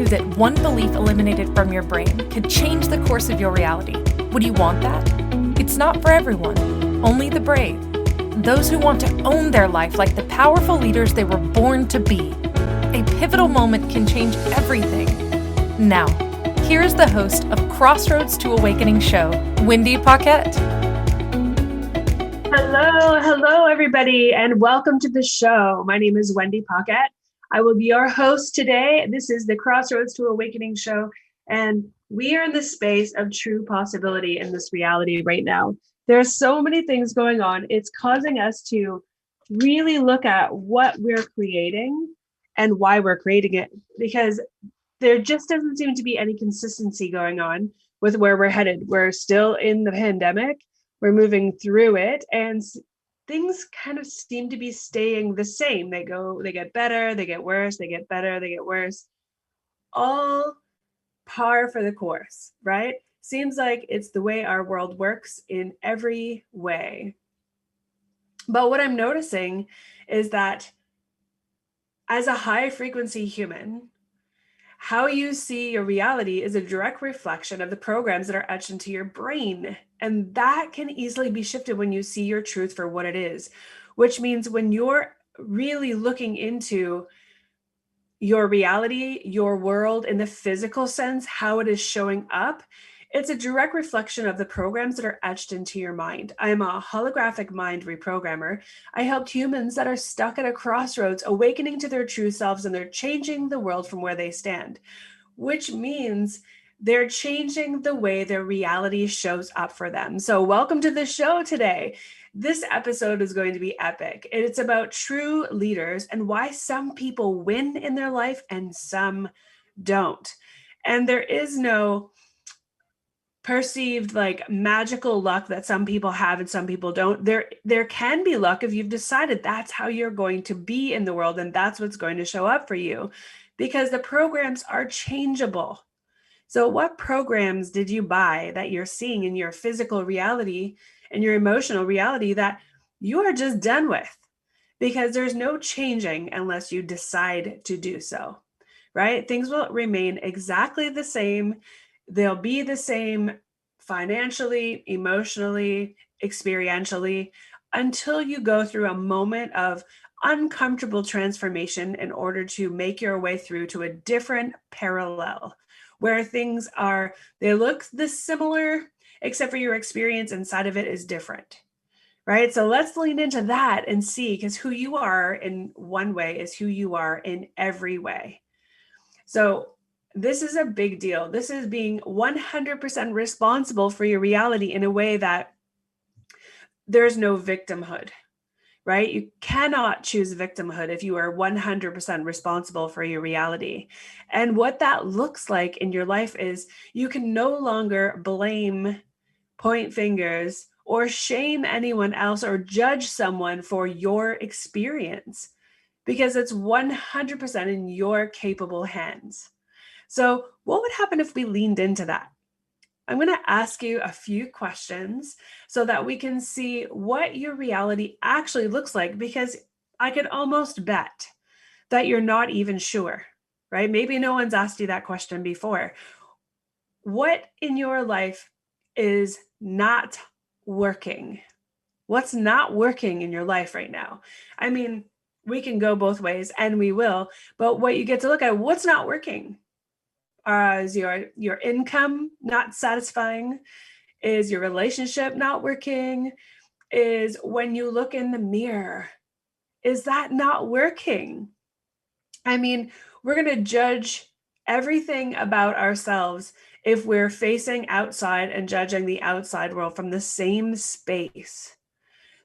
that one belief eliminated from your brain could change the course of your reality. Would you want that? It's not for everyone, only the brave. Those who want to own their life like the powerful leaders they were born to be. A pivotal moment can change everything. Now, here is the host of Crossroads to Awakening show, Wendy Paquette. Hello, everybody, and welcome to the show. My name is Wendy Paquette. I will be your host today. This is the Crossroads to Awakening show, and we are in the space of true possibility in this reality right now. There are so many things going on. It's causing us to really look at what we're creating and why we're creating it, because there just doesn't seem to be any consistency going on with where we're headed. We're still in the pandemic. We're moving through it, and things kind of seem to be staying the same. They get better, they get worse, they get better, they get worse. All par for the course, right? Seems like it's the way our world works in every way. But what I'm noticing is that as a high frequency human, how you see your reality is a direct reflection of the programs that are etched into your brain. And that can easily be shifted when you see your truth for what it is, which means when you're really looking into your reality, your world in the physical sense, how it is showing up, it's a direct reflection of the programs that are etched into your mind. I am a holographic mind reprogrammer. I help humans that are stuck at a crossroads, awakening to their true selves, and they're changing the world from where they stand, which means they're changing the way their reality shows up for them. So welcome to the show today. This episode is going to be epic. It's about true leaders and why some people win in their life and some don't. And there is no perceived like magical luck that some people have and some people don't. There can be luck if you've decided that's how you're going to be in the world and that's what's going to show up for you, because the programs are changeable. So what programs did you buy that you're seeing in your physical reality and your emotional reality that you are just done with? Because there's no changing unless you decide to do so, right? Things will remain exactly the same. They'll be the same financially, emotionally, experientially, until you go through a moment of uncomfortable transformation in order to make your way through to a different parallel where things are, they look this similar, except for your experience inside of it is different, right? So let's lean into that and see, because who you are in one way is who you are in every way. So this is a big deal. This is being 100% responsible for your reality in a way that there's no victimhood, right? You cannot choose victimhood if you are 100% responsible for your reality. And what that looks like in your life is you can no longer blame, point fingers, or shame anyone else or judge someone for your experience, because it's 100% in your capable hands. So what would happen if we leaned into that? I'm going to ask you a few questions so that we can see what your reality actually looks like, because I could almost bet that you're not even sure, right? Maybe no one's asked you that question before. What in your life is not working? What's not working in your life right now? I mean, we can go both ways and we will, but what you get to look at, what's not working? Is your income not satisfying? Is your relationship not working? Is when you look in the mirror, is that not working? I mean, we're going to judge everything about ourselves if we're facing outside and judging the outside world from the same space.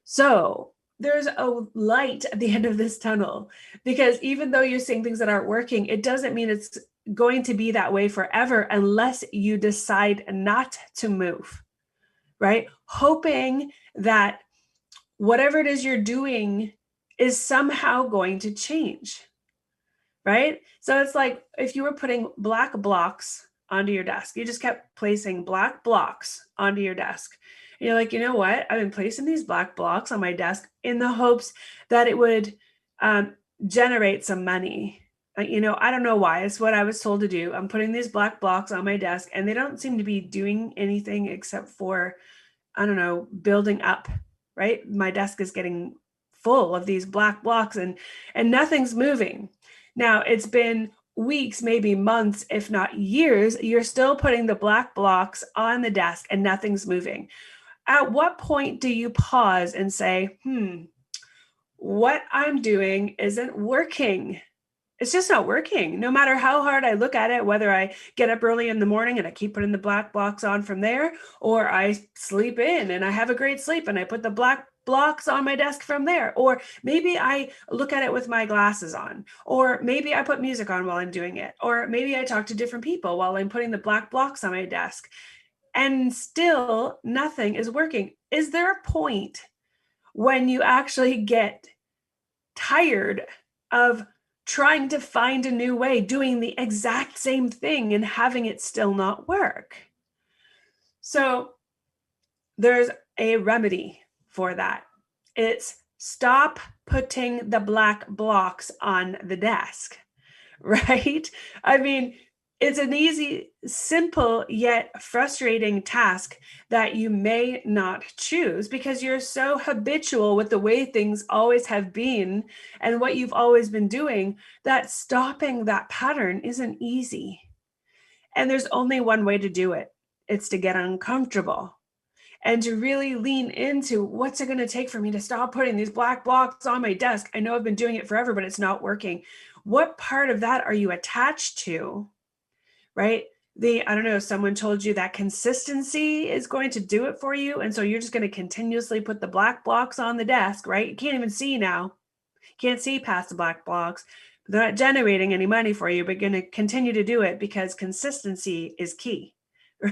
So there's a light at the end of this tunnel, because even though you're seeing things that aren't working, it doesn't mean it's going to be that way forever unless you decide not to move, right? Hoping that whatever it is you're doing is somehow going to change, right? So it's like if you were putting black blocks onto your desk, you just kept placing black blocks onto your desk. And you're like, you know what? I've been placing these black blocks on my desk in the hopes that it would generate some money, I don't know why. It's what I was told to do. I'm putting these black blocks on my desk and they don't seem to be doing anything except for, I don't know, building up, right? My desk is getting full of these black blocks and nothing's moving. Now, it's been weeks, maybe months, if not years, you're still putting the black blocks on the desk and nothing's moving. At what point do you pause and say, what I'm doing isn't working? It's just not working. No matter how hard I look at it, whether I get up early in the morning and I keep putting the black blocks on from there, or I sleep in and I have a great sleep and I put the black blocks on my desk from there, or maybe I look at it with my glasses on, or maybe I put music on while I'm doing it, or maybe I talk to different people while I'm putting the black blocks on my desk, and still nothing is working. Is there a point when you actually get tired of trying to find a new way, doing the exact same thing and having it still not work? So there's a remedy for that. It's stop putting the black blocks on the desk, right? I mean, it's an easy, simple, yet frustrating task that you may not choose because you're so habitual with the way things always have been and what you've always been doing that stopping that pattern isn't easy. And there's only one way to do it. It's to get uncomfortable and to really lean into what's it going to take for me to stop putting these black blocks on my desk. I know I've been doing it forever, but it's not working. What part of that are you attached to? Right? I don't know, someone told you that consistency is going to do it for you. And so you're just going to continuously put the black blocks on the desk, right? You can't even see now. You can't see past the black blocks. They're not generating any money for you, but you're going to continue to do it because consistency is key,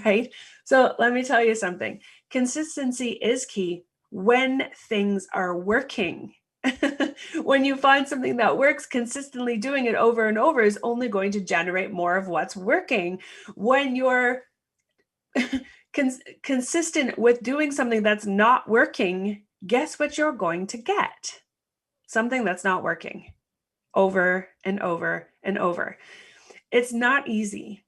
right? So let me tell you something. Consistency is key when things are working. When you find something that works, consistently doing it over and over is only going to generate more of what's working. When you're consistent with doing something that's not working, guess what you're going to get? Something that's not working over and over and over. It's not easy.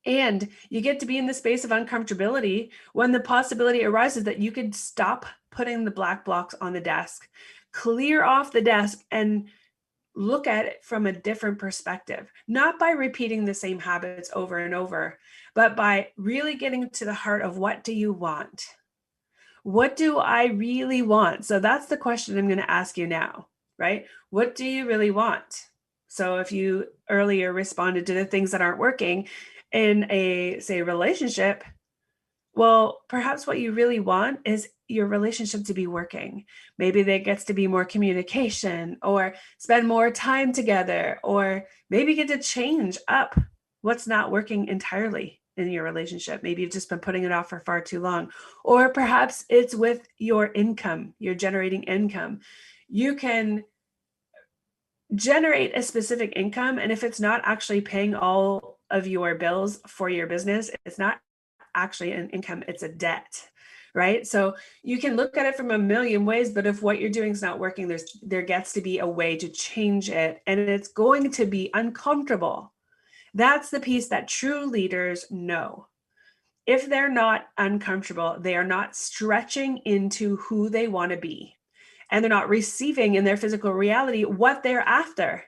And you get to be in the space of uncomfortability when the possibility arises that you could stop putting the black blocks on the desk, clear off the desk and look at it from a different perspective, not by repeating the same habits over and over, but by really getting to the heart of what do you want? What do I really want? So that's the question I'm going to ask you now, right? What do you really want? So if you earlier responded to the things that aren't working in a, say, relationship, well, perhaps what you really want is your relationship to be working. Maybe there gets to be more communication or spend more time together, or maybe get to change up what's not working entirely in your relationship. Maybe you've just been putting it off for far too long. Or perhaps it's with your income, you're generating income. You can generate a specific income, and if it's not actually paying all of your bills for your business, it's not actually an income, it's a debt, right? So you can look at it from a million ways, but if what you're doing is not working, there gets to be a way to change it, and it's going to be uncomfortable. That's the piece that true leaders know. If they're not uncomfortable, they are not stretching into who they want to be, and they're not receiving in their physical reality what they're after,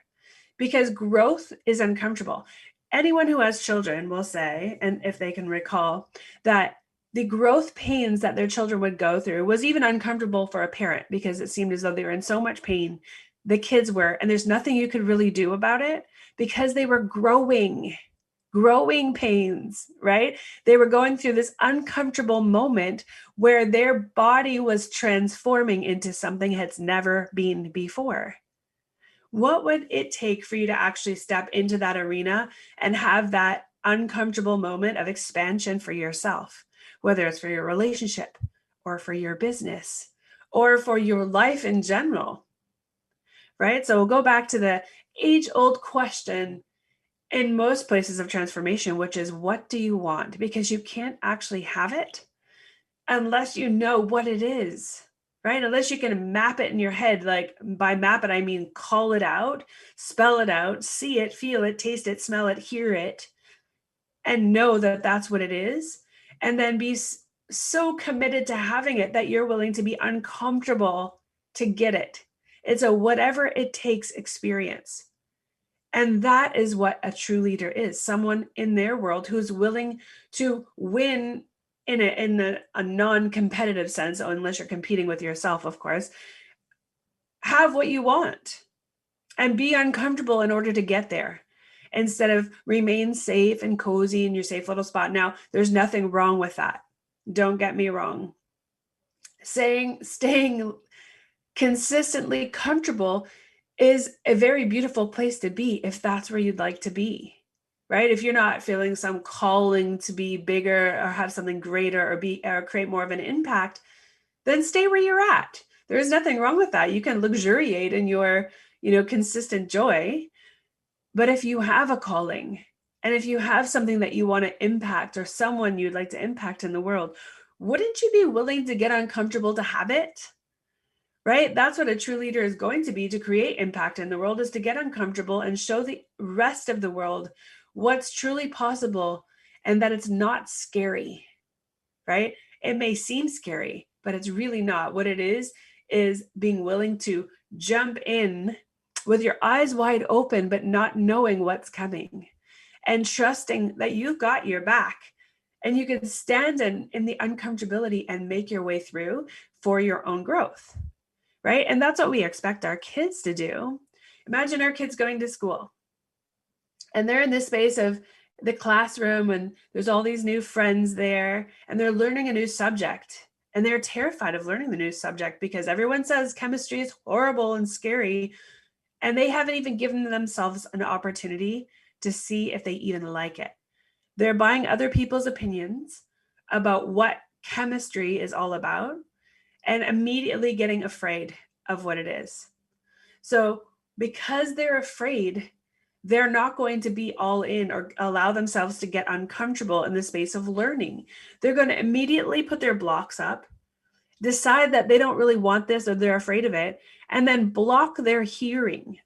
because growth is uncomfortable. Anyone who has children will say, and if they can recall, that the growth pains that their children would go through was even uncomfortable for a parent because it seemed as though they were in so much pain. The kids were, and there's nothing you could really do about it because they were growing pains, right? They were going through this uncomfortable moment where their body was transforming into something it's never been before. What would it take for you to actually step into that arena and have that uncomfortable moment of expansion for yourself, whether it's for your relationship or for your business or for your life in general, right? So we'll go back to the age-old question in most places of transformation, which is, what do you want? Because you can't actually have it unless you know what it is. right? Unless you can map it in your head, like by map it, I mean call it out, spell it out, see it, feel it, taste it, smell it, hear it, and know that that's what it is. And then be so committed to having it that you're willing to be uncomfortable to get it. It's a whatever it takes experience. And that is what a true leader is, someone in their world who's willing to win in a non-competitive sense, unless you're competing with yourself, of course. Have what you want and be uncomfortable in order to get there, instead of remain safe and cozy in your safe little spot. Now, there's nothing wrong with that. Don't get me wrong. Staying consistently comfortable is a very beautiful place to be if that's where you'd like to be, right? If you're not feeling some calling to be bigger or have something greater or create more of an impact, then stay where you're at. There's nothing wrong with that. You can luxuriate in your, consistent joy. But if you have a calling and if you have something that you want to impact or someone you'd like to impact in the world, wouldn't you be willing to get uncomfortable to have it? Right? That's what a true leader is going to be, to create impact in the world, is to get uncomfortable and show the rest of the world what's truly possible and that it's not scary, right? It may seem scary, but it's really not. What it is being willing to jump in with your eyes wide open, but not knowing what's coming, and trusting that you've got your back and you can stand in the uncomfortability and make your way through for your own growth. Right? And that's what we expect our kids to do. Imagine our kids going to school and they're in this space of the classroom and there's all these new friends there and they're learning a new subject and they're terrified of learning the new subject because everyone says chemistry is horrible and scary, and they haven't even given themselves an opportunity to see if they even like it. They're buying other people's opinions about what chemistry is all about and immediately getting afraid of what it is. So because they're afraid, they're not going to be all in or allow themselves to get uncomfortable in the space of learning. They're going to immediately put their blocks up, decide that they don't really want this or they're afraid of it, and then block their hearing,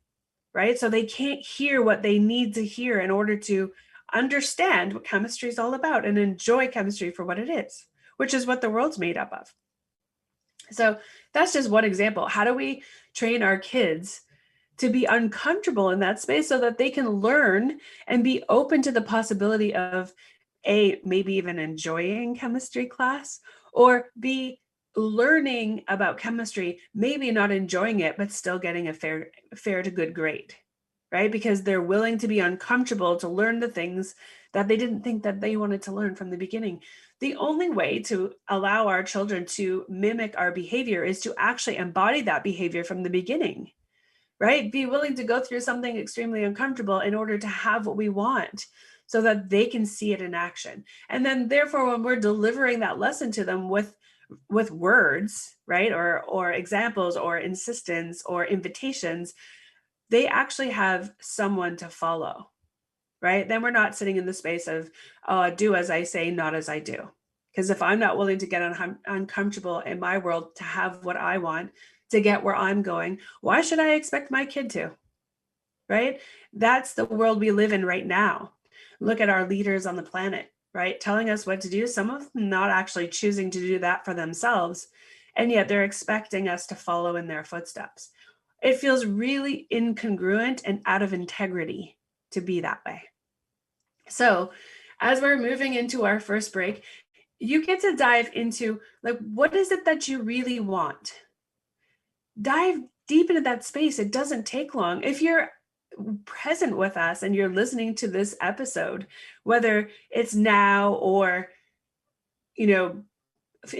right? So they can't hear what they need to hear in order to understand what chemistry is all about and enjoy chemistry for what it is, which is what the world's made up of. So that's just one example. How do we train our kids to be uncomfortable in that space so that they can learn and be open to the possibility of maybe even enjoying chemistry class, or be learning about chemistry, maybe not enjoying it, but still getting a fair to good grade, right? Because they're willing to be uncomfortable to learn the things that they didn't think that they wanted to learn from the beginning. The only way to allow our children to mimic our behavior is to actually embody that behavior from the beginning, right? Be willing to go through something extremely uncomfortable in order to have what we want so that they can see it in action. And then therefore, when we're delivering that lesson to them with words, right? Or examples or insistence or invitations, they actually have someone to follow. Right? Then we're not sitting in the space of, do as I say, not as I do. Because if I'm not willing to get uncomfortable in my world to have what I want, to get where I'm going, why should I expect my kid to? Right? That's the world we live in right now. Look at our leaders on the planet, right? Telling us what to do, some of them not actually choosing to do that for themselves, and yet they're expecting us to follow in their footsteps. It feels really incongruent and out of integrity to be that way. So as we're moving into our first break, you get to dive into, like, what is it that you really want? Dive deep into that space. It doesn't take long. If you're present with us and you're listening to this episode, whether it's now or, in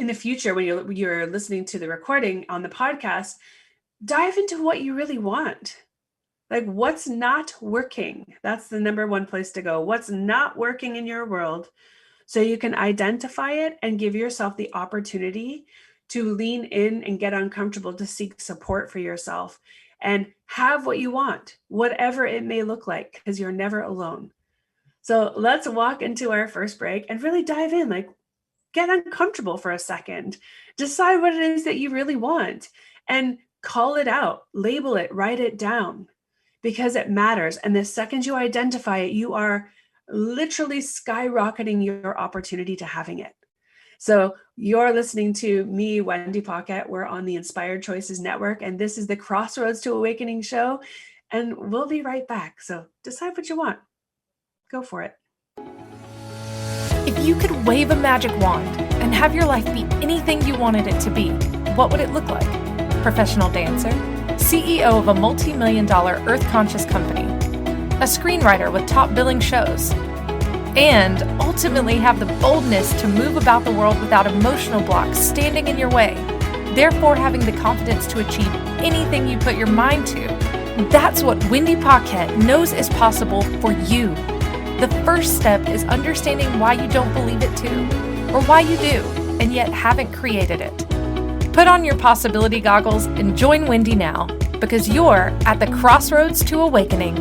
the future when you're listening to the recording on the podcast, dive into what you really want. Like, what's not working? That's the number one place to go. What's not working in your world, so you can identify it and give yourself the opportunity to lean in and get uncomfortable, to seek support for yourself and have what you want, whatever it may look like, because you're never alone. So let's walk into our first break and really dive in, like, get uncomfortable for a second. Decide what it is that you really want and call it out, label it, write it down, because it matters. And the second you identify it, you are literally skyrocketing your opportunity to having it. So you're listening to me, Wendy Paquette. We're on the Inspired Choices Network, and this is the Crossroads to Awakening show. And we'll be right back. So decide what you want. Go for it. If you could wave a magic wand and have your life be anything you wanted it to be, what would it look like? Professional dancer, CEO of a multi-million-dollar earth-conscious company, a screenwriter with top billing shows, and ultimately have the boldness to move about the world without emotional blocks standing in your way, therefore having the confidence to achieve anything you put your mind to. That's what Wendy Paquette knows is possible for you. The first step is understanding why you don't believe it too, or why you do, and yet haven't created it. Put on your possibility goggles and join Wendy now, because you're at the Crossroads to Awakening.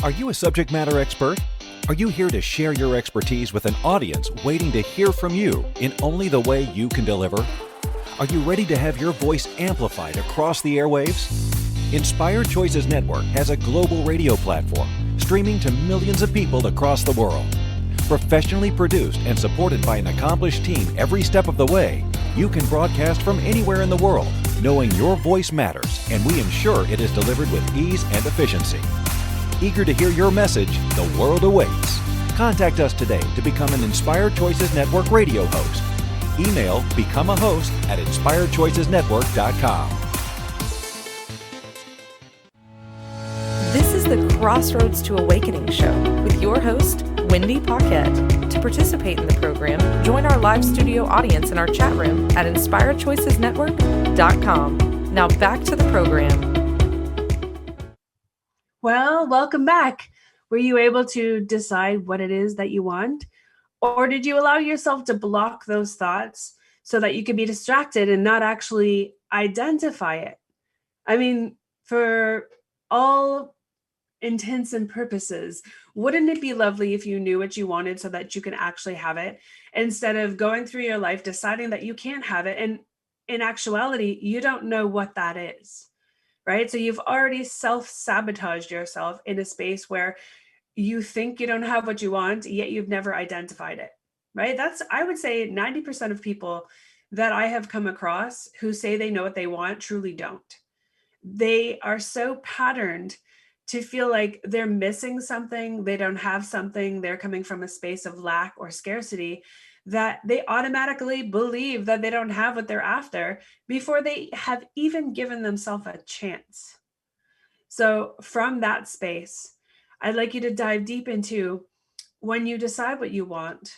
Are you a subject matter expert? Are you here to share your expertise with an audience waiting to hear from you in only the way you can deliver? Are you ready to have your voice amplified across the airwaves? Inspired Choices Network has a global radio platform streaming to millions of people across the world. Professionally produced and supported by an accomplished team every step of the way, you can broadcast from anywhere in the world, knowing your voice matters, and we ensure it is delivered with ease and efficiency. Eager to hear your message, the world awaits. Contact us today to become an Inspired Choices Network radio host. Email become a host at inspiredchoicesnetwork.com. This is the Crossroads to Awakening show with your host, Wendy Paquette. To participate in the program, join our live studio audience in our chat room at inspiredchoicesnetwork.com. Now back to the program. Well, welcome back. Were you able to decide what it is that you want? Or did you allow yourself to block those thoughts so that you could be distracted and not actually identify it? I mean, for all intents and purposes, wouldn't it be lovely if you knew what you wanted so that you can actually have it, instead of going through your life deciding that you can't have it, and in actuality you don't know what that is, right? So you've already self-sabotaged yourself in a space where you think you don't have what you want, yet you've never identified it, right? That's, I would say 90% of people that I have come across who say they know what they want truly don't. They are so patterned to feel like they're missing something, they don't have something, they're coming from a space of lack or scarcity, that they automatically believe that they don't have what they're after before they have even given themselves a chance. So from that space, I'd like you to dive deep into, when you decide what you want,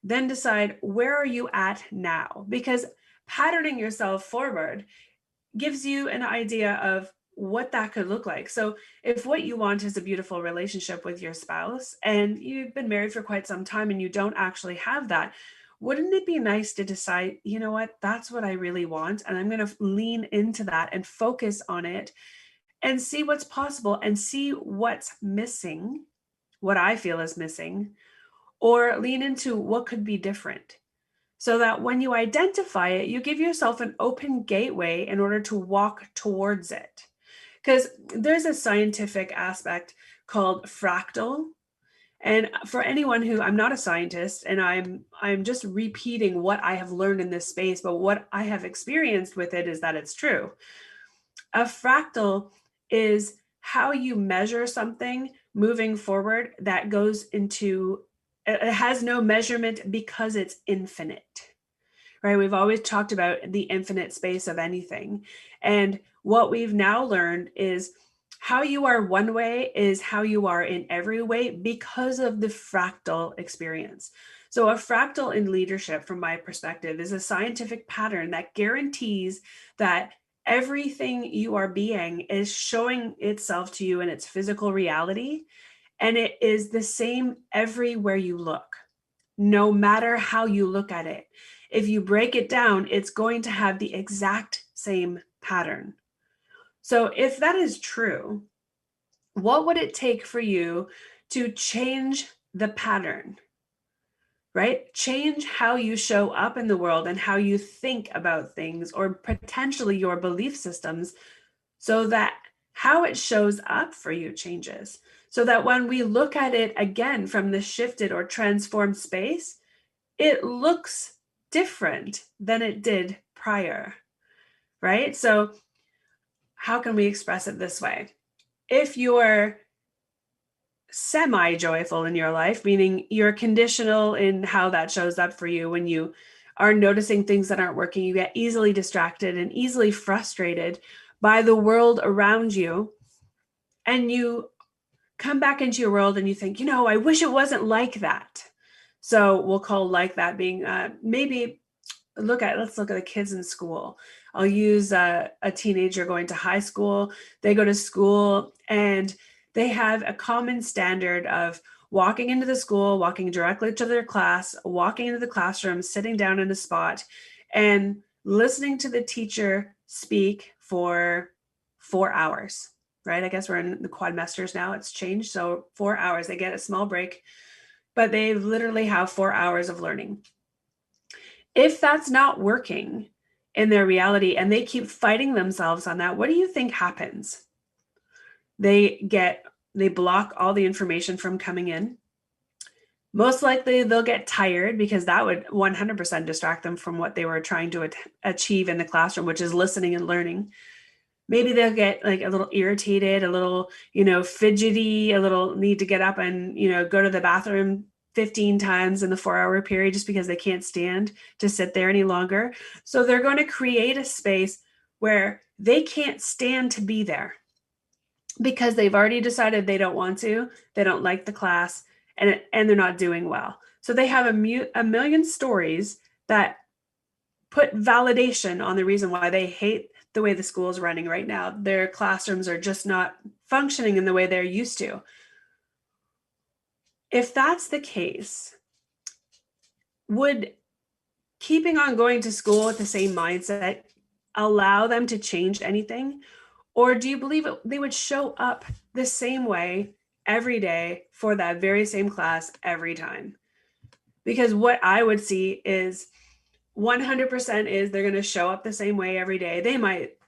then decide, where are you at now? Because patterning yourself forward gives you an idea of what that could look like. So if what you want is a beautiful relationship with your spouse and you've been married for quite some time and you don't actually have that, wouldn't it be nice to decide, you know what, that's what I really want, and I'm going to lean into that and focus on it and see what's possible and see what's missing, what I feel is missing, or lean into what could be different. So that when you identify it, you give yourself an open gateway in order to walk towards it. Because there's a scientific aspect called fractal. And for anyone who, I'm not a scientist, and I'm just repeating what I have learned in this space, but what I have experienced with it is that it's true. A fractal is how you measure something moving forward that goes into, it has no measurement because it's infinite, right? We've always talked about the infinite space of anything. And what we've now learned is how you are one way is how you are in every way because of the fractal experience. So a fractal in leadership, from my perspective, is a scientific pattern that guarantees that everything you are being is showing itself to you in its physical reality. And it is the same everywhere you look, no matter how you look at it. If you break it down, it's going to have the exact same pattern. So if that is true, what would it take for you to change the pattern? right? Change how you show up in the world and how you think about things, or potentially your belief systems, so that how it shows up for you changes. So that when we look at it again from the shifted or transformed space, it looks different than it did prior, right? So how can we express it this way? If you're semi-joyful in your life, meaning you're conditional in how that shows up for you, when you are noticing things that aren't working, you get easily distracted and easily frustrated by the world around you, and you come back into your world and you think, I wish it wasn't like that. So we'll call like that being maybe let's look at the kids in school. I'll use a teenager going to high school. They go to school and they have a common standard of walking into the school, walking directly to their class, walking into the classroom, sitting down in a spot, and listening to the teacher speak for 4 hours, right? I guess we're in the quadmesters now. It's changed. So 4 hours, they get a small break, but they literally have 4 hours of learning. If that's not working in their reality and they keep fighting themselves on that, what do you think happens? They block all the information from coming in. Most likely they'll get tired, because that would 100% distract them from what they were trying to achieve in the classroom, which is listening and learning. Maybe they'll get like a little irritated, a little, fidgety, a little need to get up and, go to the bathroom 15 times in the 4-hour period, just because they can't stand to sit there any longer. So they're going to create a space where they can't stand to be there, because they've already decided they don't want to, they don't like the class, and they're not doing well. So they have a million stories that put validation on the reason why they hate the way the school is running right now. Their classrooms are just not functioning in the way they're used to. If that's the case, would keeping on going to school with the same mindset allow them to change anything? Or do you believe they would show up the same way every day for that very same class every time? Because what I would see is 100% is they're going to show up the same way every day.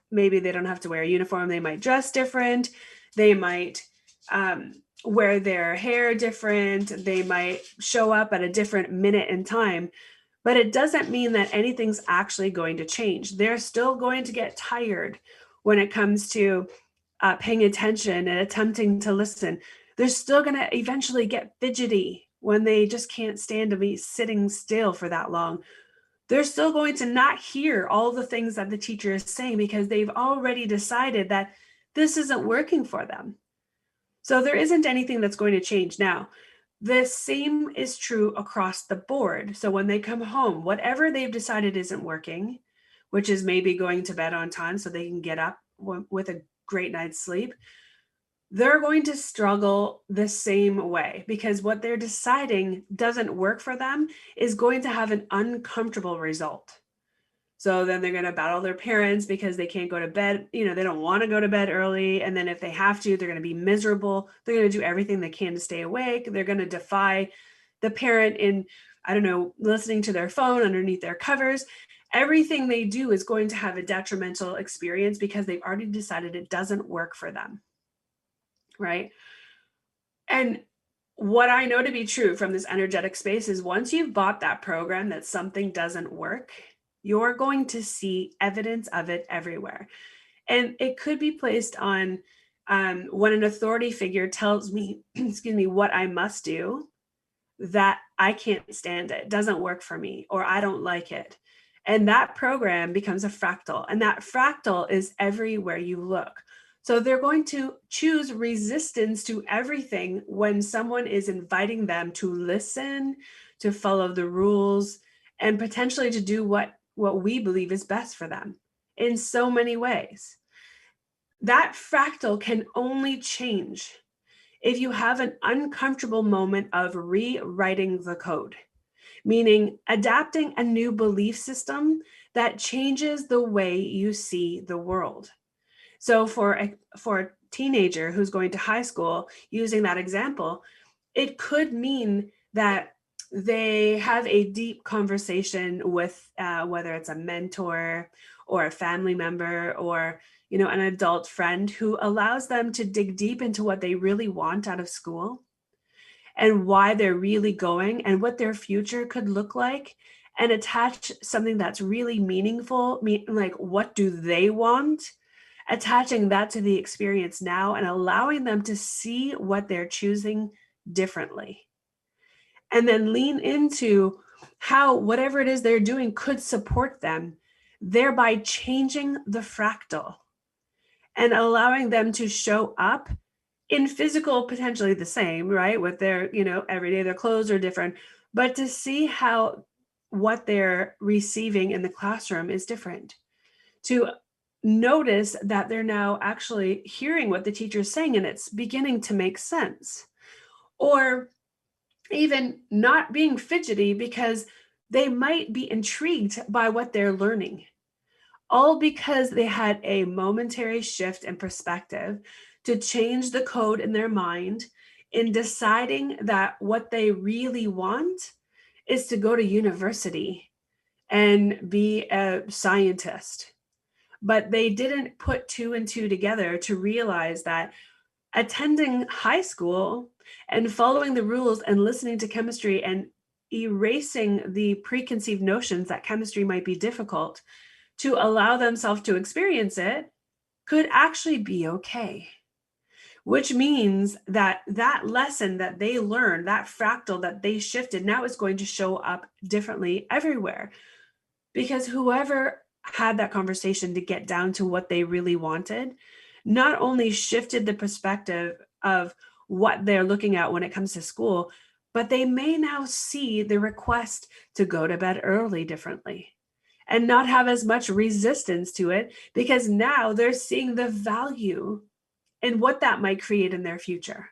Maybe they don't have to wear a uniform. They might dress different. They might wear their hair different. They might show up at a different minute in time, but it doesn't mean that anything's actually going to change. They're still going to get tired when it comes to paying attention and attempting to listen. They're still going to eventually get fidgety when they just can't stand to be sitting still for that long. They're still going to not hear all the things that the teacher is saying, because they've already decided that this isn't working for them. So there isn't anything that's going to change. Now, the same is true across the board. So when they come home, whatever they've decided isn't working, which is maybe going to bed on time so they can get up with a great night's sleep, they're going to struggle the same way, because what they're deciding doesn't work for them is going to have an uncomfortable result. So then they're going to battle their parents because they can't go to bed. They don't want to go to bed early. And then if they have to, they're going to be miserable. They're going to do everything they can to stay awake. They're going to defy the parent in, listening to their phone underneath their covers. Everything they do is going to have a detrimental experience, because they've already decided it doesn't work for them. Right? And what I know to be true from this energetic space is, once you've bought that program that something doesn't work, you're going to see evidence of it everywhere. And it could be placed on when an authority figure tells me, what I must do, that I can't stand it, doesn't work for me, or I don't like it. And that program becomes a fractal. And that fractal is everywhere you look. So they're going to choose resistance to everything when someone is inviting them to listen, to follow the rules, and potentially to do what we believe is best for them in so many ways. That fractal can only change if you have an uncomfortable moment of rewriting the code, meaning adapting a new belief system that changes the way you see the world. So for a teenager who's going to high school, using that example, it could mean that they have a deep conversation with whether it's a mentor or a family member or, an adult friend who allows them to dig deep into what they really want out of school and why they're really going and what their future could look like, and attach something that's really meaningful, like what do they want, attaching that to the experience now and allowing them to see what they're choosing differently. And then lean into how whatever it is they're doing could support them, thereby changing the fractal and allowing them to show up in physical, potentially the same, right? With their, every day their clothes are different, but to see how what they're receiving in the classroom is different. To notice that they're now actually hearing what the teacher is saying and it's beginning to make sense. Or even not being fidgety because they might be intrigued by what they're learning. All because they had a momentary shift in perspective to change the code in their mind in deciding that what they really want is to go to university and be a scientist. But they didn't put two and two together to realize that attending high school and following the rules and listening to chemistry and erasing the preconceived notions that chemistry might be difficult to allow themselves to experience it could actually be okay. Which means that that lesson that they learned, that fractal that they shifted, now is going to show up differently everywhere. Because whoever had that conversation to get down to what they really wanted, not only shifted the perspective of what they're looking at when it comes to school, but they may now see the request to go to bed early differently and not have as much resistance to it, because now they're seeing the value in what that might create in their future.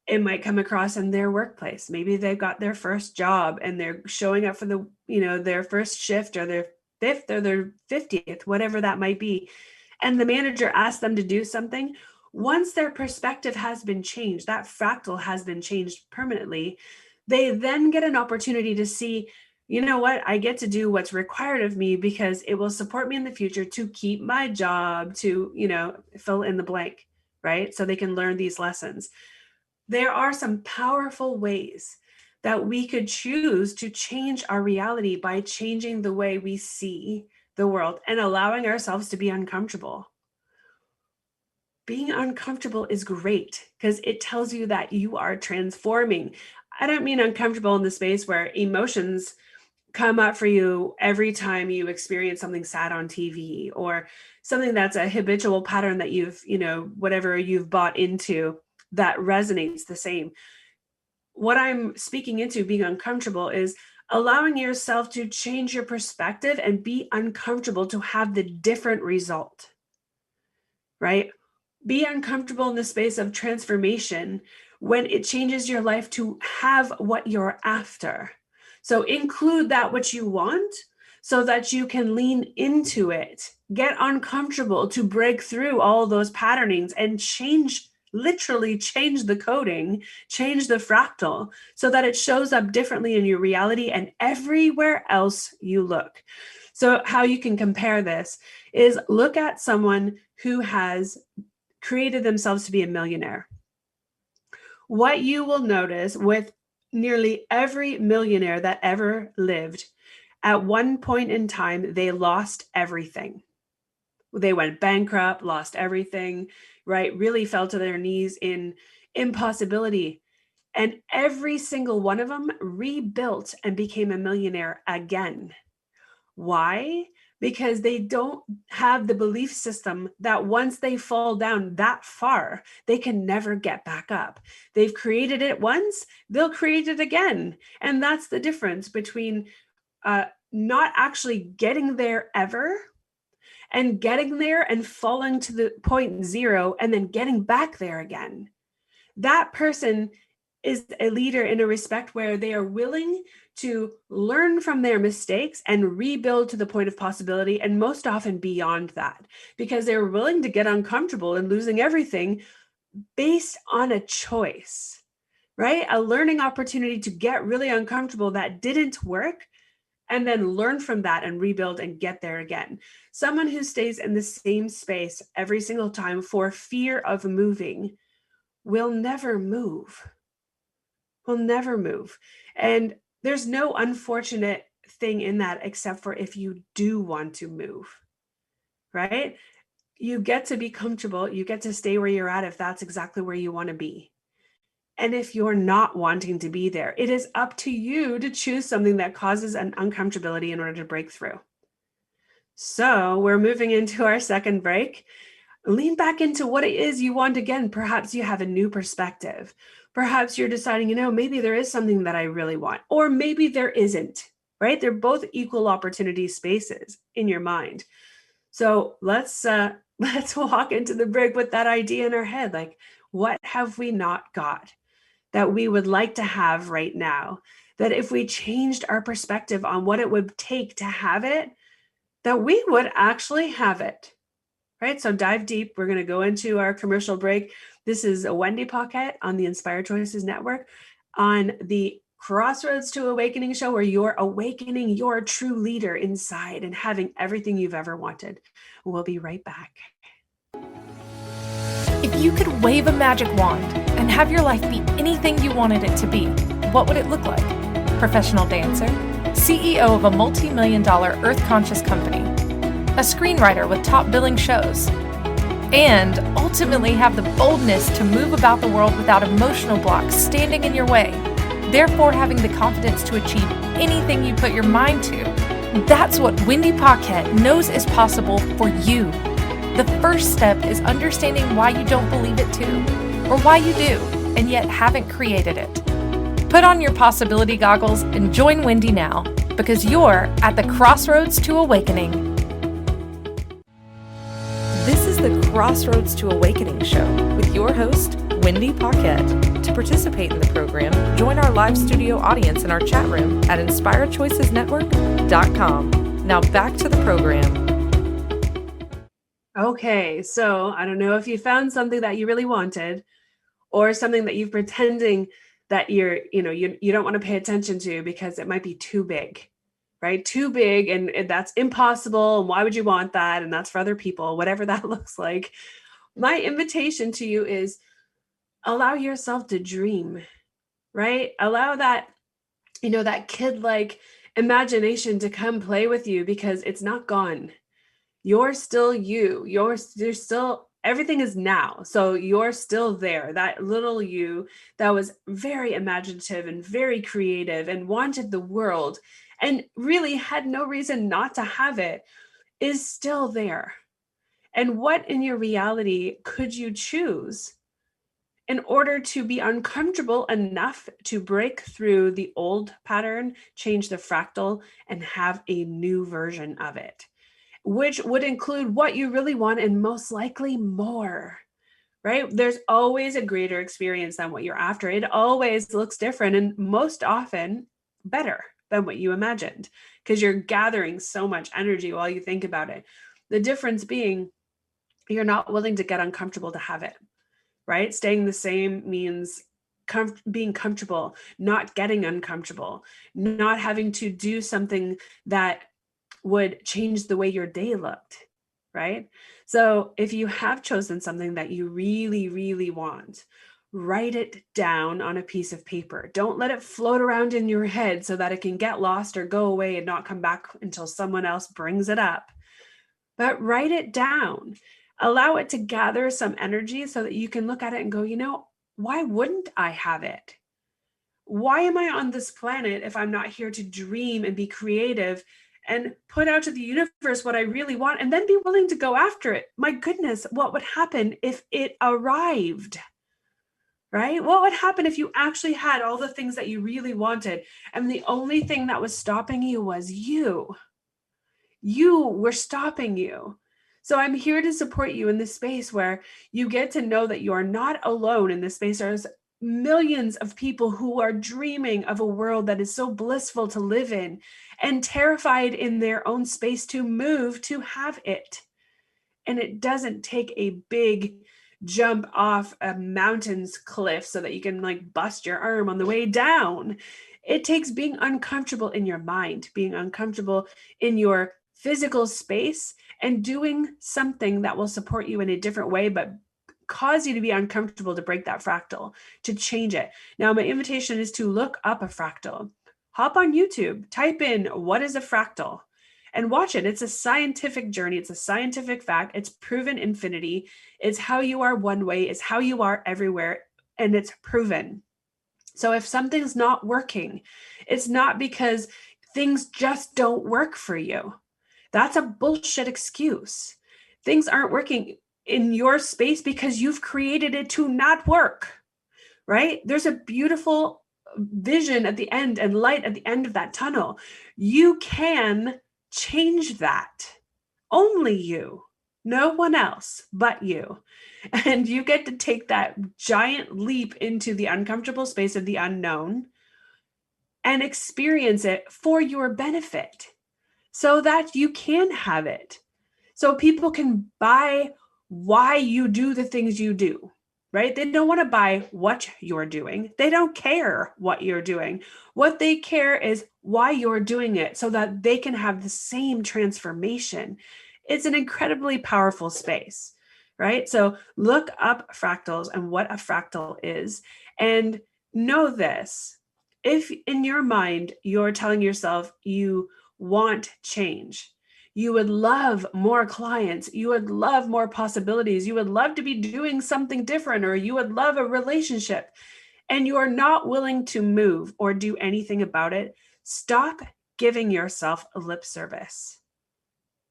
It might come across in their workplace. Maybe they've got their first job and they're showing up for the, their first shift or their fifth or their 50th, whatever that might be. And the manager asks them to do something. Once their perspective has been changed, that fractal has been changed permanently, they then get an opportunity to see, you know what, I get to do what's required of me because it will support me in the future to keep my job, to, fill in the blank, right? So they can learn these lessons. There are some powerful ways that we could choose to change our reality by changing the way we see the world and allowing ourselves to be uncomfortable. Being uncomfortable is great because it tells you that you are transforming. I don't mean uncomfortable in the space where emotions come up for you every time you experience something sad on TV or something that's a habitual pattern that you've, whatever you've bought into that resonates the same. What I'm speaking into being uncomfortable is allowing yourself to change your perspective and be uncomfortable to have the different result, right? Be uncomfortable in the space of transformation when it changes your life to have what you're after. So include that which you want so that you can lean into it, get uncomfortable to break through all those patternings and literally change the coding, change the fractal so that it shows up differently in your reality and everywhere else you look. So how you can compare this is look at someone who has created themselves to be a millionaire. What you will notice with nearly every millionaire that ever lived, at one point in time, they lost everything. They went bankrupt, lost everything, right? Really fell to their knees in impossibility. And every single one of them rebuilt and became a millionaire again. Why? Because they don't have the belief system that once they fall down that far, they can never get back up. They've created it once, they'll create it again. And that's the difference between not actually getting there ever and getting there and falling to the point zero and then getting back there again. That person is a leader in a respect where they are willing to learn from their mistakes and rebuild to the point of possibility, and most often beyond that, because they're willing to get uncomfortable and losing everything based on a choice, right? A learning opportunity to get really uncomfortable that didn't work, and then learn from that and rebuild and get there again. Someone who stays in the same space every single time for fear of moving will never move, will never move. And there's no unfortunate thing in that except for if you do want to move, right? You get to be comfortable. You get to stay where you're at if that's exactly where you want to be. And if you're not wanting to be there, it is up to you to choose something that causes an uncomfortability in order to break through. So we're moving into our second break. Lean back into what it is you want again. Perhaps you have a new perspective. Perhaps you're deciding, maybe there is something that I really want, or maybe there isn't, right? They're both equal opportunity spaces in your mind. So let's walk into the break with that idea in our head. Like, what have we not got that we would like to have right now? That if we changed our perspective on what it would take to have it, that we would actually have it, right? So dive deep. We're going to go into our commercial break. This is Wendy Paquette on the Inspired Choices Network on the Crossroads to Awakening show, where you're awakening your true leader inside and having everything you've ever wanted. We'll be right back. If you could wave a magic wand and have your life be anything you wanted it to be, what would it look like? Professional dancer, CEO of a multi-million-dollar earth-conscious company, a screenwriter with top billing shows, and ultimately have the boldness to move about the world without emotional blocks standing in your way, therefore having the confidence to achieve anything you put your mind to. That's what Wendy Paquette knows is possible for you. The first step is understanding why you don't believe it too, or why you do, and yet haven't created it. Put on your possibility goggles and join Wendy now, because you're at the Crossroads to Awakening. This is the Crossroads to Awakening show with your host, Wendy Paquette. To participate in the program, join our live studio audience in our chat room at inspiredchoicesnetwork.com. Now back to the program. Okay, so I don't know if you found something that you really wanted, or something that you're pretending that you don't want to pay attention to because it might be too big, right? Too big, and that's impossible. And why would you want that? And that's for other people, whatever that looks like. My invitation to you is allow yourself to dream, right? Allow that, that kid-like imagination to come play with you, because it's not gone. You're still you. You're still, everything is now. So you're still there. That little you that was very imaginative and very creative and wanted the world and really had no reason not to have it is still there. And what in your reality could you choose in order to be uncomfortable enough to break through the old pattern, change the fractal, and have a new version of it, which would include what you really want and most likely more, right? There's always a greater experience than what you're after. It always looks different and most often better than what you imagined, because you're gathering so much energy while you think about it. The difference being you're not willing to get uncomfortable to have it, right? Staying the same means being comfortable, not getting uncomfortable, not having to do something that would change the way your day looked, right? So if you have chosen something that you really, really want, write it down on a piece of paper. Don't let it float around in your head so that it can get lost or go away and not come back until someone else brings it up. But write it down. Allow it to gather some energy so that you can look at it and go, why wouldn't I have it? Why am I on this planet if I'm not here to dream and be creative and put out to the universe what I really want and then be willing to go after it? My goodness, what would happen if it arrived, right? What would happen if you actually had all the things that you really wanted and the only thing that was stopping you was you? You were stopping you. So I'm here to support you in this space where you get to know that you are not alone in this space. There's millions of people who are dreaming of a world that is so blissful to live in and terrified in their own space to move to have it. And it doesn't take a big jump off a mountain's cliff so that you can like bust your arm on the way down. It takes being uncomfortable in your mind, being uncomfortable in your physical space, and doing something that will support you in a different way, but cause you to be uncomfortable to break that fractal, to change it. Now, my invitation is to look up a fractal. Hop on YouTube, type in what is a fractal, and watch it. It's a scientific journey. It's a scientific fact. It's proven infinity. It's how you are one way. It's how you are everywhere. And it's proven. So if something's not working, it's not because things just don't work for you. That's a bullshit excuse. Things aren't working in your space because you've created it to not work, right? There's a beautiful vision at the end and light at the end of that tunnel. You can change that. Only you, no one else but you. And you get to take that giant leap into the uncomfortable space of the unknown and experience it for your benefit so that you can have it. So people can buy why you do the things you do, right? They don't want to buy what you're doing. They don't care what you're doing. What they care is why you're doing it so that they can have the same transformation. It's an incredibly powerful space, right? So look up fractals and what a fractal is, and know this. If in your mind, you're telling yourself you want change, you would love more clients, you would love more possibilities, you would love to be doing something different, or you would love a relationship, and you are not willing to move or do anything about it, stop giving yourself lip service.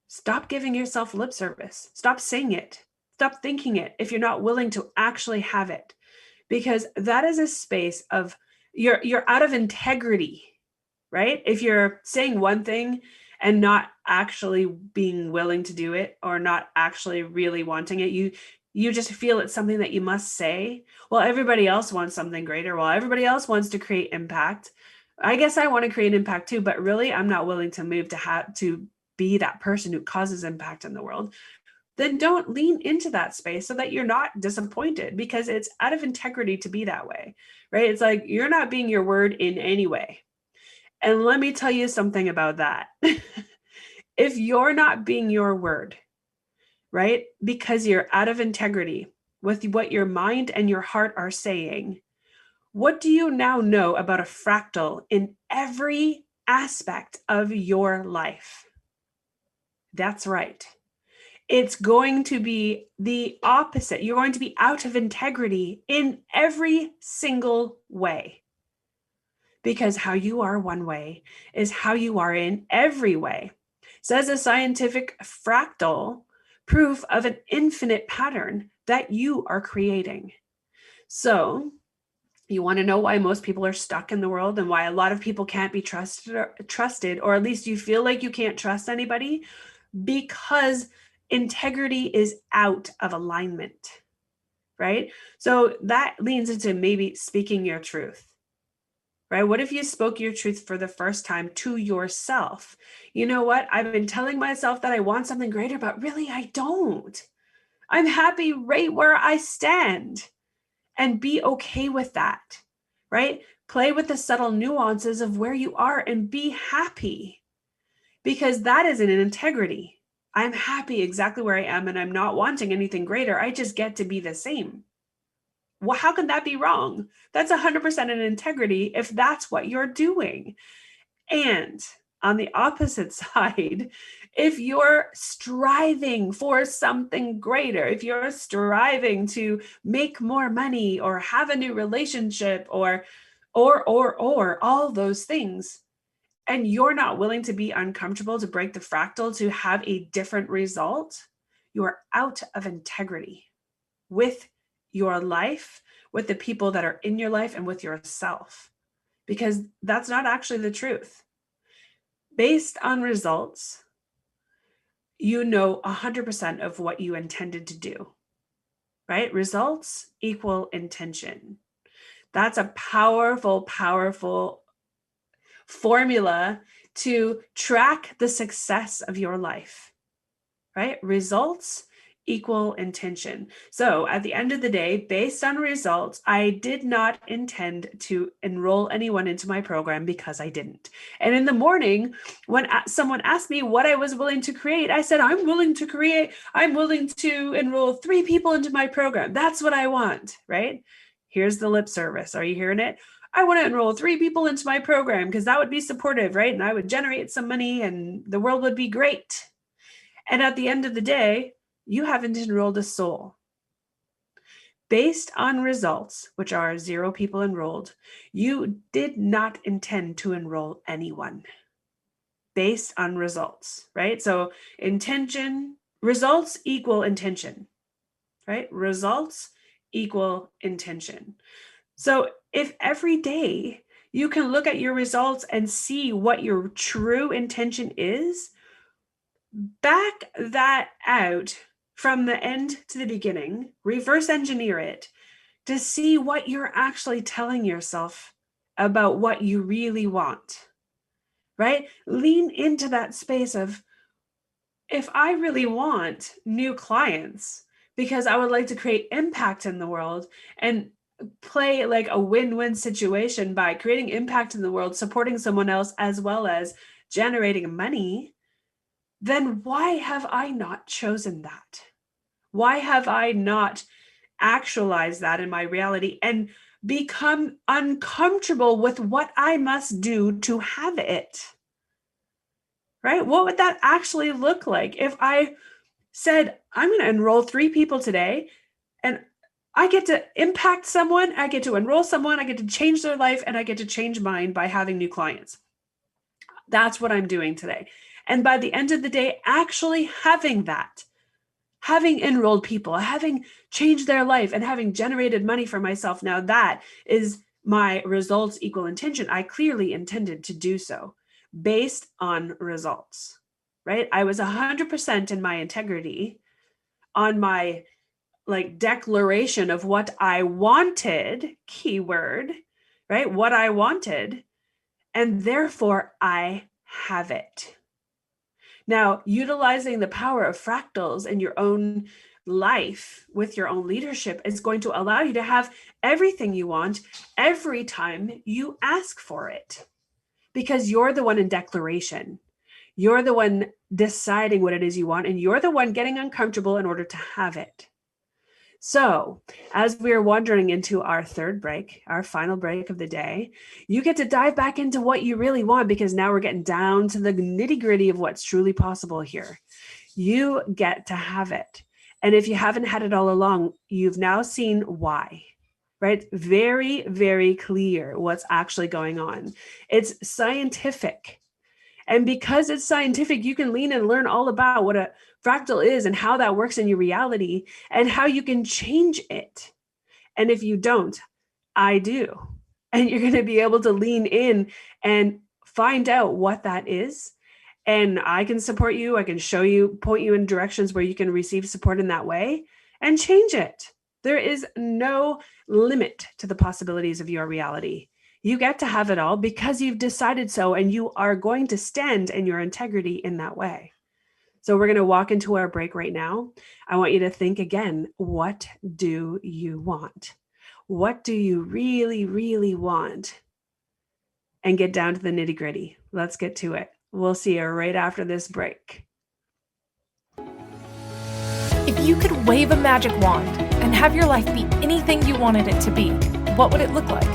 Stop giving yourself lip service. Stop saying it. Stop thinking it if you're not willing to actually have it, because that is a space of you're out of integrity, right? If you're saying one thing and not actually being willing to do it, or not actually really wanting it, you just feel it's something that you must say. Well, everybody else wants something greater. Well, everybody else wants to create impact. I guess I want to create impact too, but really I'm not willing to move to be that person who causes impact in the world. Then don't lean into that space so that you're not disappointed, because it's out of integrity to be that way, right? It's like you're not being your word in any way. And let me tell you something about that. If you're not being your word, right, because you're out of integrity with what your mind and your heart are saying, what do you now know about a fractal in every aspect of your life? That's right. It's going to be the opposite. You're going to be out of integrity in every single way. Because how you are one way is how you are in every way. Says a scientific fractal, proof of an infinite pattern that you are creating. So you want to know why most people are stuck in the world and why a lot of people can't be trusted, or at least you feel like you can't trust anybody, because integrity is out of alignment, right? So that leans into maybe speaking your truth. Right? What if you spoke your truth for the first time to yourself? You know what? I've been telling myself that I want something greater, but really I don't. I'm happy right where I stand, and be okay with that, right? Play with the subtle nuances of where you are and be happy, because that is an integrity. I'm happy exactly where I am and I'm not wanting anything greater. I just get to be the same. Well, how can that be wrong? That's 100% an integrity if that's what you're doing. And on the opposite side, if you're striving for something greater, if you're striving to make more money or have a new relationship or all those things, and you're not willing to be uncomfortable to break the fractal to have a different result, you are out of integrity with your life, with the people that are in your life, and with yourself, because that's not actually the truth. Based on results, you know 100% of what you intended to do, right? Results equal intention. That's a powerful, powerful formula to track the success of your life, right? Results equal intention. So at the end of the day, based on results, I did not intend to enroll anyone into my program because I didn't. And in the morning, when someone asked me what I was willing to create, I said, I'm willing to enroll 3 people into my program. That's what I want, right? Here's the lip service. Are you hearing it? I want to enroll 3 people into my program because that would be supportive, right? And I would generate some money and the world would be great. And at the end of the day, you haven't enrolled a soul. Based on results, which are 0 people enrolled, you did not intend to enroll anyone. Based on results, right? So intention, results equal intention, right? Results equal intention. So if every day you can look at your results and see what your true intention is, back that out from the end to the beginning, reverse engineer it to see what you're actually telling yourself about what you really want, right? Lean into that space of, if I really want new clients because I would like to create impact in the world and play like a win-win situation by creating impact in the world, supporting someone else, as well as generating money, then why have I not chosen that? Why have I not actualized that in my reality and become uncomfortable with what I must do to have it? Right? What would that actually look like if I said, I'm going to enroll 3 people today and I get to impact someone, I get to enroll someone, I get to change their life, and I get to change mine by having new clients. That's what I'm doing today. And by the end of the day, actually having that, having enrolled people, having changed their life, and having generated money for myself, now that is my results equal intention. I clearly intended to do so based on results, right? I was 100% in my integrity on my declaration of what I wanted, keyword, right? What I wanted, and therefore I have it. Now, utilizing the power of fractals in your own life with your own leadership is going to allow you to have everything you want every time you ask for it, because you're the one in declaration. You're the one deciding what it is you want, and you're the one getting uncomfortable in order to have it. So as we're wandering into our third break, our final break of the day, you get to dive back into what you really want, because now we're getting down to the nitty gritty of what's truly possible here. You get to have it. And if you haven't had it all along, you've now seen why, right? Very, very clear what's actually going on. It's scientific. And because it's scientific, you can lean and learn all about what a fractal is and how that works in your reality and how you can change it. And if you don't, I do. And you're going to be able to lean in and find out what that is. And I can support you. I can show you, point you in directions where you can receive support in that way and change it. There is no limit to the possibilities of your reality. You get to have it all because you've decided so, and you are going to stand in your integrity in that way. So we're going to walk into our break right now. I want you to think again, what do you want? What do you really, really want? And get down to the nitty gritty. Let's get to it. We'll see you right after this break. If you could wave a magic wand and have your life be anything you wanted it to be, what would it look like?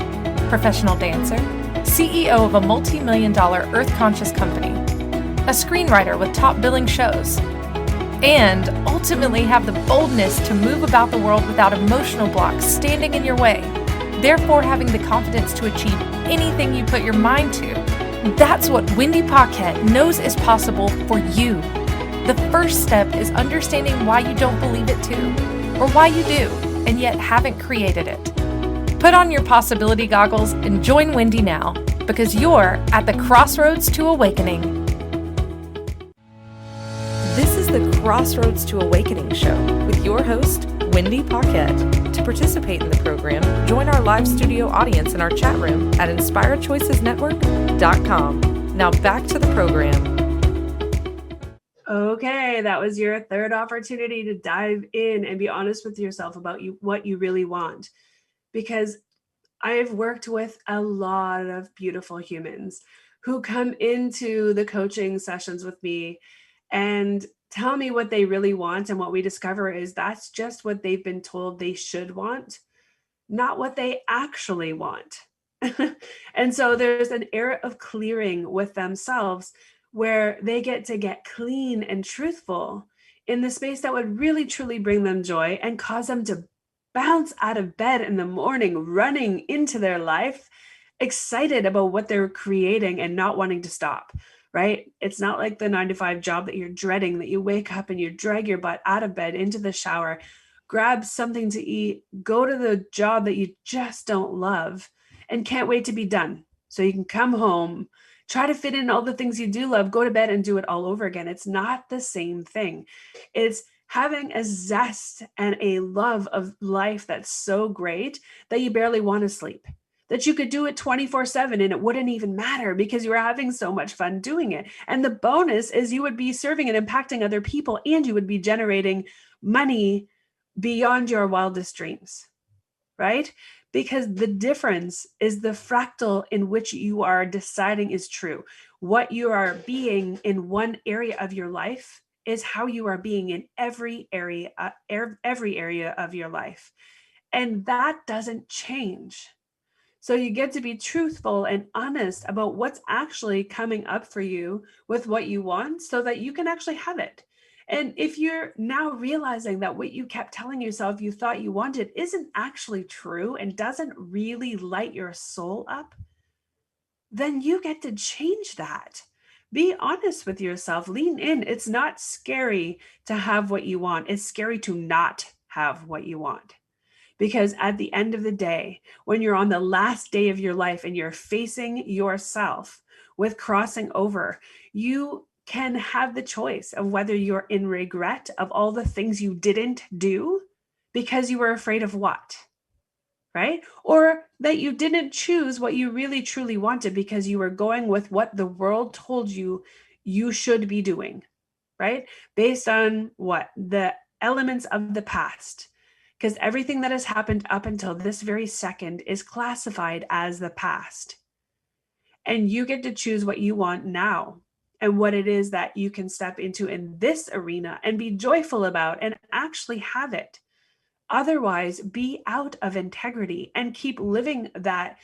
Professional dancer, CEO of a multi-million-dollar earth-conscious company, a screenwriter with top billing shows, and ultimately have the boldness to move about the world without emotional blocks standing in your way, therefore having the confidence to achieve anything you put your mind to. That's what Wendy Paquette knows is possible for you. The first step is understanding why you don't believe it too, or why you do, and yet haven't created it. Put on your possibility goggles and join Wendy now, because you're at the Crossroads to Awakening. This is the Crossroads to Awakening show with your host, Wendy Paquette. To participate in the program, join our live studio audience in our chat room at inspiredchoicesnetwork.com. Now back to the program. Okay, that was your third opportunity to dive in and be honest with yourself about what you really want. Because I've worked with a lot of beautiful humans who come into the coaching sessions with me and tell me what they really want. And what we discover is that's just what they've been told they should want, not what they actually want. And so there's an era of clearing with themselves where they get clean and truthful in the space that would really truly bring them joy and cause them to bounce out of bed in the morning, running into their life, excited about what they're creating and not wanting to stop, right? It's not like the 9-to-5 job that you're dreading, that you wake up and you drag your butt out of bed into the shower, grab something to eat, go to the job that you just don't love and can't wait to be done. So you can come home, try to fit in all the things you do love, go to bed and do it all over again. It's not the same thing. It's having a zest and a love of life that's so great that you barely want to sleep, that you could do it 24/7 and it wouldn't even matter because you were having so much fun doing it. And the bonus is you would be serving and impacting other people, and you would be generating money beyond your wildest dreams, right? Because the difference is the fractal in which you are deciding is true. What you are being in one area of your life is how you are being in every area of your life. And that doesn't change. So you get to be truthful and honest about what's actually coming up for you with what you want so that you can actually have it. And if you're now realizing that what you kept telling yourself you thought you wanted isn't actually true and doesn't really light your soul up, then you get to change that. Be honest with yourself, lean in. It's not scary to have what you want. It's scary to not have what you want. Because at the end of the day, when you're on the last day of your life and you're facing yourself with crossing over, you can have the choice of whether you're in regret of all the things you didn't do because you were afraid of what, right? Or that you didn't choose what you really truly wanted because you were going with what the world told you you should be doing, right? Based on what? The elements of the past. Because everything that has happened up until this very second is classified as the past. And you get to choose what you want now and what it is that you can step into in this arena and be joyful about and actually have it. Otherwise, be out of integrity and keep living that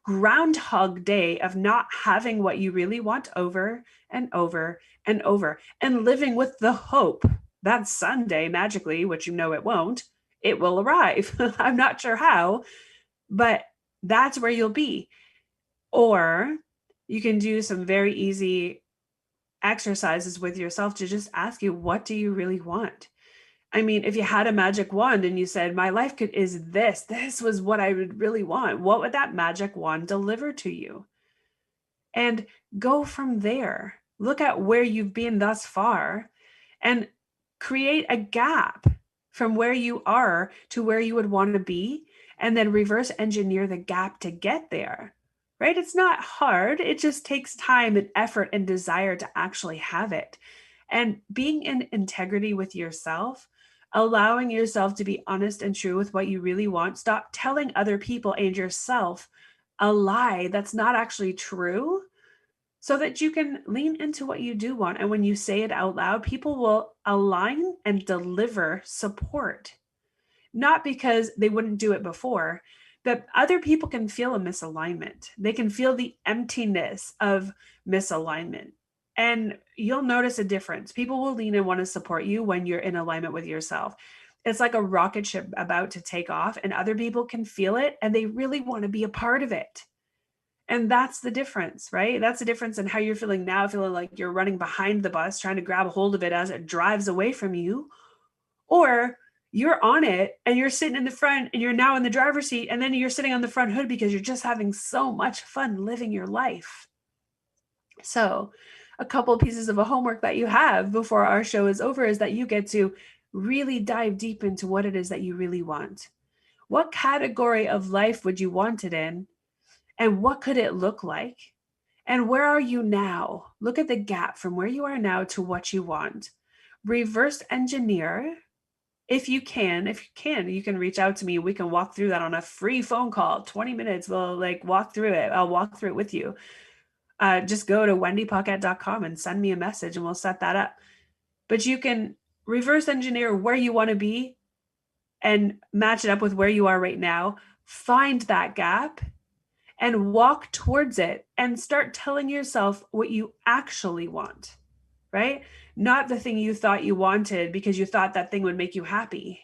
groundhog day of not having what you really want over and over and over, and living with the hope that Sunday magically, which you know it won't, it will arrive. I'm not sure how, but that's where you'll be. Or you can do some very easy exercises with yourself to just ask you, what do you really want? I mean, if you had a magic wand and you said, my life is this was what I would really want, what would that magic wand deliver to you? And go from there. Look at where you've been thus far and create a gap from where you are to where you would want to be, and then reverse engineer the gap to get there, right? It's not hard. It just takes time and effort and desire to actually have it. And being in integrity with yourself, allowing yourself to be honest and true with what you really want. Stop telling other people and yourself a lie that's not actually true, so that you can lean into what you do want. And when you say it out loud, people will align and deliver support. Not because they wouldn't do it before, but other people can feel a misalignment. They can feel the emptiness of misalignment. And you'll notice a difference. People will lean and want to support you when you're in alignment with yourself. It's like a rocket ship about to take off, and other people can feel it and they really want to be a part of it. And that's the difference, right? That's the difference in how you're feeling now, feeling like you're running behind the bus, trying to grab a hold of it as it drives away from you. Or you're on it and you're sitting in the front and you're now in the driver's seat, and then you're sitting on the front hood because you're just having so much fun living your life. So a couple of pieces of a homework that you have before our show is over is that you get to really dive deep into what it is that you really want. What category of life would you want it in? And what could it look like? And where are you now? Look at the gap from where you are now to what you want. Reverse engineer. If you can, you can reach out to me. We can walk through that on a free phone call, 20 minutes. We'll walk through it. I'll walk through it with you. Just go to wendypaquette.com and send me a message and we'll set that up. But you can reverse engineer where you want to be and match it up with where you are right now. Find that gap and walk towards it and start telling yourself what you actually want, right? Not the thing you thought you wanted because you thought that thing would make you happy,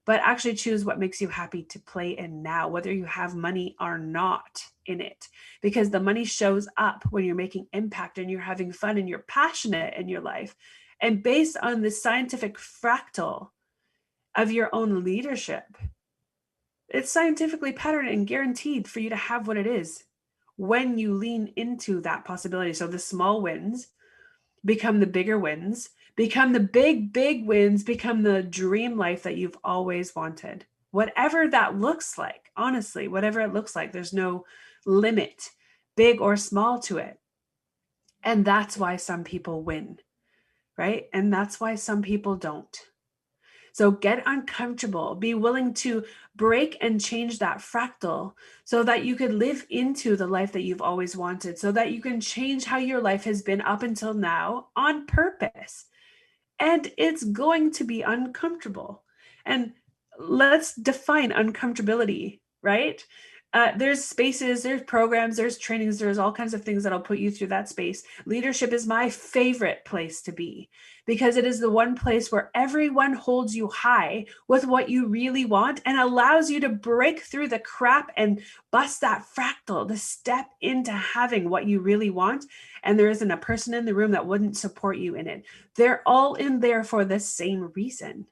but actually choose what makes you happy to play in now, whether you have money or not in it, because the money shows up when you're making impact and you're having fun and you're passionate in your life. And based on the scientific fractal of your own leadership, it's scientifically patterned and guaranteed for you to have what it is when you lean into that possibility. So the small wins become the bigger wins, become the big wins, become the dream life that you've always wanted. Whatever that looks like, honestly, whatever it looks like, there's no limit, big or small, to it. And that's why some people win, right? And that's why some people don't. So get uncomfortable, be willing to break and change that fractal so that you could live into the life that you've always wanted, so that you can change how your life has been up until now on purpose. And it's going to be uncomfortable. And let's define uncomfortability, right? There's spaces, there's programs, there's trainings, there's all kinds of things that'll put you through that space. Leadership is my favorite place to be because it is the one place where everyone holds you high with what you really want and allows you to break through the crap and bust that fractal to step into having what you really want. And there isn't a person in the room that wouldn't support you in it. They're all in there for the same reason.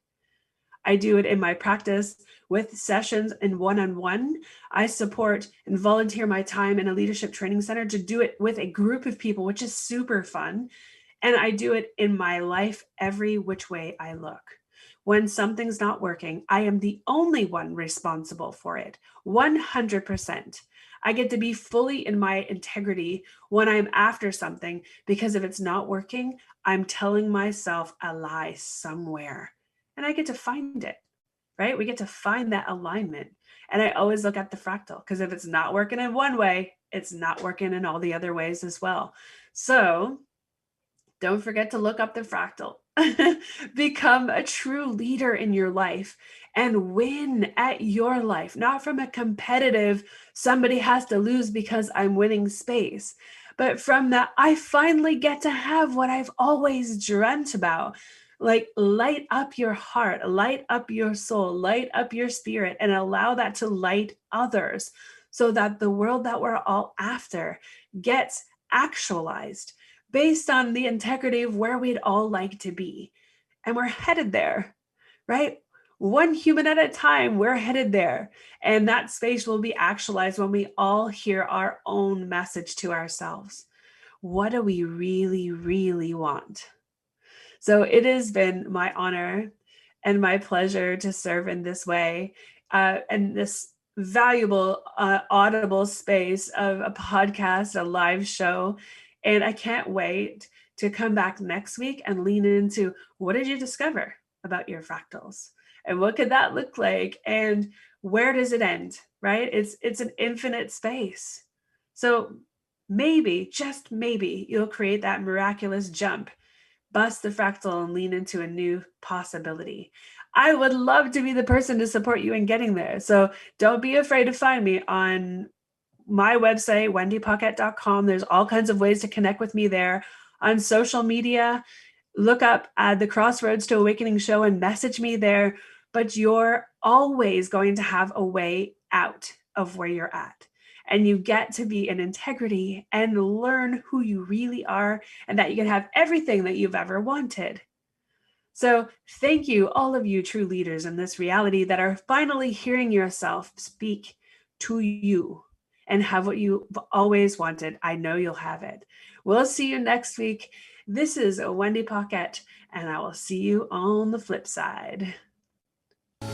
I do it in my practice with sessions and one-on-one. I support and volunteer my time in a leadership training center to do it with a group of people, which is super fun. And I do it in my life every which way I look. When something's not working, I am the only one responsible for it, 100%. I get to be fully in my integrity when I'm after something, because if it's not working, I'm telling myself a lie somewhere. And I get to find it, right? We get to find that alignment. And I always look at the fractal, because if it's not working in one way, it's not working in all the other ways as well. So don't forget to look up the fractal. Become a true leader in your life and win at your life, not from a competitive, somebody has to lose because I'm winning space, but from that, I finally get to have what I've always dreamt about. Like, light up your heart, light up your soul, light up your spirit, and allow that to light others so that the world that we're all after gets actualized based on the integrity of where we'd all like to be. And we're headed there, right? One human at a time, we're headed there. And that space will be actualized when we all hear our own message to ourselves. What do we really, really want? So it has been my honor and my pleasure to serve in this way, and this valuable audible space of a podcast, a live show. And I can't wait to come back next week and lean into, what did you discover about your fractals? And what could that look like? And where does it end, right? It's an infinite space. So maybe, just maybe, you'll create that miraculous jump, bust the fractal, and lean into a new possibility. I would love to be the person to support you in getting there. So don't be afraid to find me on my website, wendypaquette.com. There's all kinds of ways to connect with me there. On social media, look up the Crossroads to Awakening show and message me there. But you're always going to have a way out of where you're at. And you get to be in integrity and learn who you really are, and that you can have everything that you've ever wanted. So thank you, all of you true leaders in this reality that are finally hearing yourself speak to you and have what you've always wanted. I know you'll have it. We'll see you next week. This is Wendy Paquette, and I will see you on the flip side.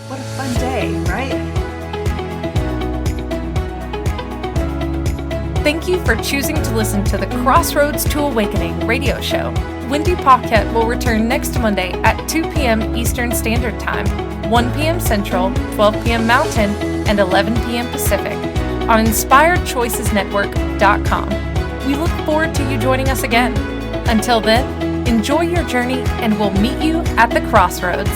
What a fun day, right? Thank you for choosing to listen to the Crossroads to Awakening radio show. Wendy Paquette will return next Monday at 2 p.m. Eastern Standard Time, 1 p.m. Central, 12 p.m. Mountain, and 11 p.m. Pacific on InspiredChoicesNetwork.com. We look forward to you joining us again. Until then, enjoy your journey and we'll meet you at the crossroads.